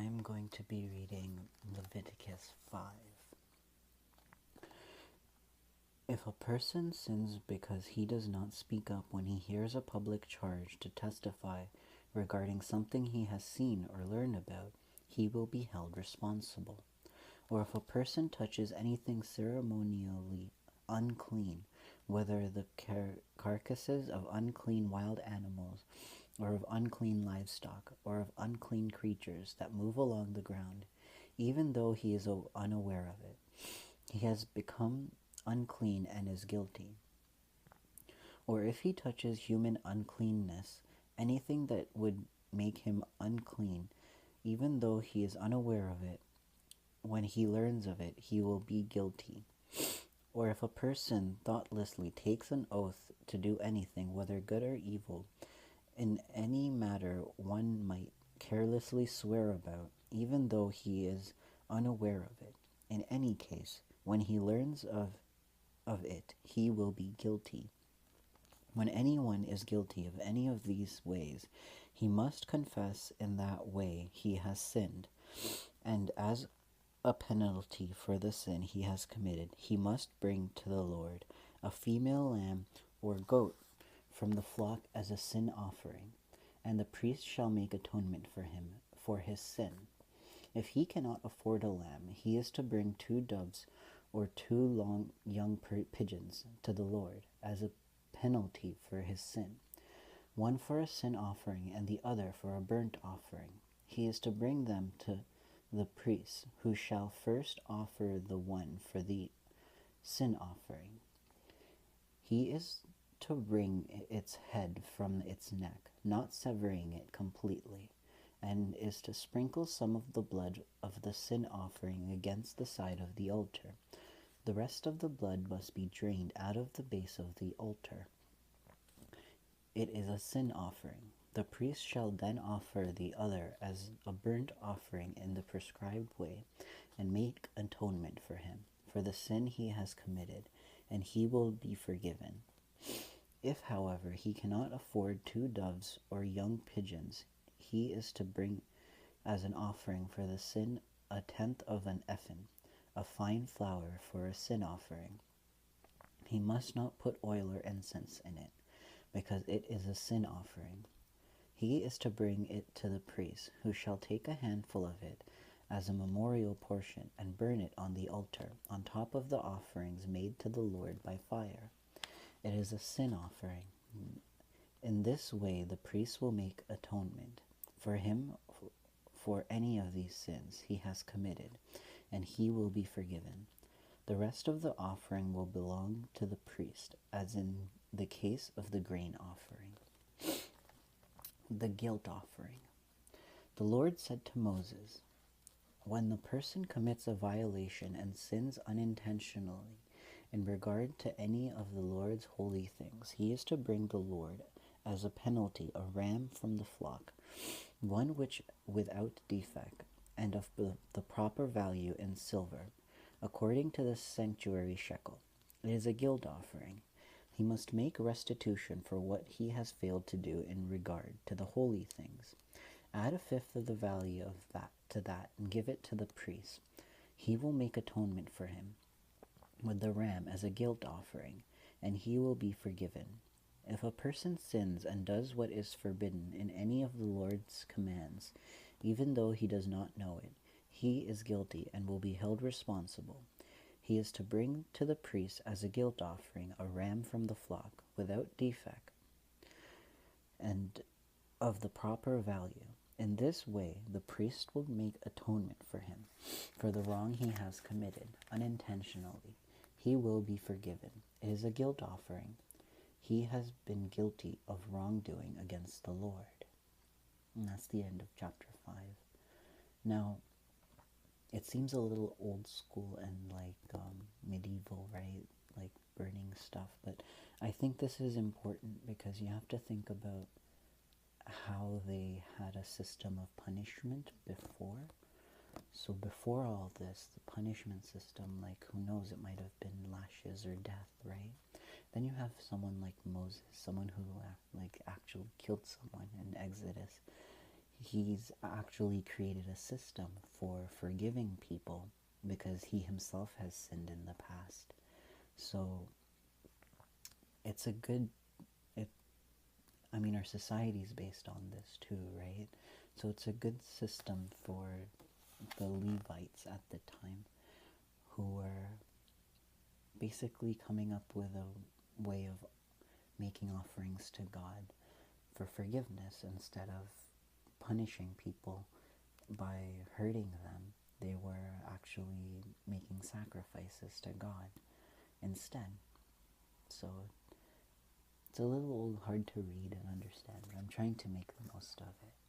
I'm going to be reading Leviticus 5. If a person sins because he does not speak up when he hears a public charge to testify regarding something he has seen or learned about, he will be held responsible. Or if a person touches anything ceremonially unclean, whether the carcasses of unclean wild animals, or of unclean livestock, or of unclean creatures that move along the ground, even though he is unaware of it, he has become unclean and is guilty. Or if he touches human uncleanness, anything that would make him unclean, even though he is unaware of it, when he learns of it, he will be guilty. Or if a person thoughtlessly takes an oath to do anything, whether good or evil, in any matter one might carelessly swear about, even though he is unaware of it, in any case, when he learns of it, he will be guilty. When anyone is guilty of any of these ways, he must confess in that way he has sinned, and as a penalty for the sin he has committed, he must bring to the Lord a female lamb or goat from the flock as a sin offering, and the priest shall make atonement for him for his sin. If he cannot afford a lamb, he is to bring 2 doves or 2 young pigeons to the Lord as a penalty for his sin, one for a sin offering and the other for a burnt offering. He is to bring them to the priest, who shall first offer the one for the sin offering. He is to wring its head from its neck, not severing it completely, and is to sprinkle some of the blood of the sin offering against the side of the altar. The rest of the blood must be drained out of the base of the altar. It is a sin offering. The priest shall then offer the other as a burnt offering in the prescribed way, and make atonement for him, for the sin he has committed, and he will be forgiven. If, however, he cannot afford 2 doves or young pigeons, he is to bring as an offering for the sin 1/10 of an ephah, of fine flour for a sin offering. He must not put oil or incense in it, because it is a sin offering. He is to bring it to the priest, who shall take a handful of it as a memorial portion and burn it on the altar, on top of the offerings made to the Lord by fire. It is a sin offering. In this way the priest will make atonement for him for any of these sins he has committed, and he will be forgiven. The rest of the offering will belong to the priest, as in the case of the grain offering. The guilt offering. The Lord said to Moses, "When the person commits a violation and sins unintentionally in regard to any of the Lord's holy things, he is to bring the Lord as a penalty a ram from the flock, one which without defect, and of the proper value in silver, according to the sanctuary shekel. It is a guilt offering. He must make restitution for what he has failed to do in regard to the holy things. Add 1/5 of the value of that to that and give it to the priest. He will make atonement for him with the ram as a guilt offering, and he will be forgiven. If a person sins and does what is forbidden in any of the Lord's commands, even though he does not know it, he is guilty and will be held responsible. He is to bring to the priest as a guilt offering a ram from the flock, without defect, and of the proper value. In this way, the priest will make atonement for him, for the wrong he has committed unintentionally. He will be forgiven. It is a guilt offering. He has been guilty of wrongdoing against the Lord." And that's the end of chapter 5. Now, it seems a little old school and medieval, right? Like burning stuff. But I think this is important because you have to think about how they had a system of punishment before. So before all this, the punishment system, who knows, it might have been lashes or death, right? Then you have someone like Moses, someone who actually killed someone in Exodus. He's actually created a system for forgiving people because he himself has sinned in the past. So it's a good, it, I mean, our society is based on this too, right? So it's a good system for the Levites at the time who were basically coming up with a way of making offerings to God for forgiveness instead of punishing people by hurting them. They were actually making sacrifices to God instead. So it's a little hard to read and understand, but I'm trying to make the most of it.